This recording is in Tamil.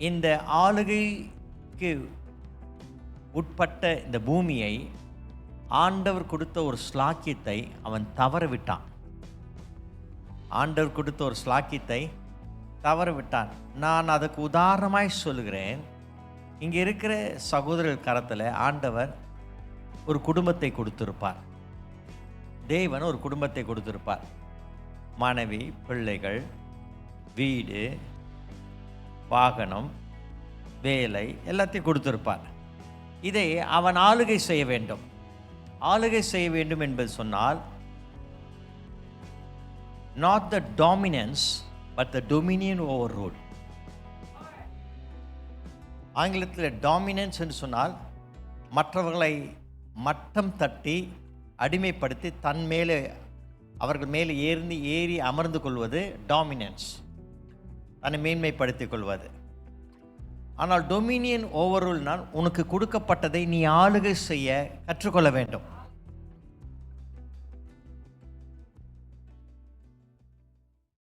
இந்த ஆளுகைக்கு உட்பட்ட இந்த பூமியை ஆண்டவர் கொடுத்த ஒரு ஸ்லாக்கியத்தை அவன் தவற விட்டான். ஆண்டவர் கொடுத்த ஒரு ஸ்லாக்கியத்தை தவற விட்டான். நான் அதுக்கு உதாரணமாய் சொல்லுகிறேன். இங்கே இருக்கிற சகோதரர் கரத்தில் ஆண்டவர் ஒரு குடும்பத்தை கொடுத்திருப்பார். தேவன் ஒரு குடும்பத்தை கொடுத்திருப்பார். மனைவி, பிள்ளைகள், வீடு, வாகனம், வேலை எல்லாத்தையும் கொடுத்திருப்பார். இதை அவன் ஆளுகை செய்ய வேண்டும். ஆளுகை செய்ய வேண்டும் என்பது சொன்னால் not the dominance but the dominion over rule. ஆங்கிலத்தில் டாமினன்ஸ் என்று சொன்னால் மற்றவர்களை மட்டம் தட்டி அடிமைப்படுத்தி தன் மேலே அவர்கள் மேலே ஏறி அமர்ந்து கொள்வது டாமினன்ஸ், தன்னை மேன்மைப்படுத்திக் கொள்வது. ஆனால் டொமினியன் ஓவர் ரூல்னால் உனக்கு கொடுக்கப்பட்டதை நீ ஆளுகை செய்ய கற்றுக்கொள்ள வேண்டும்.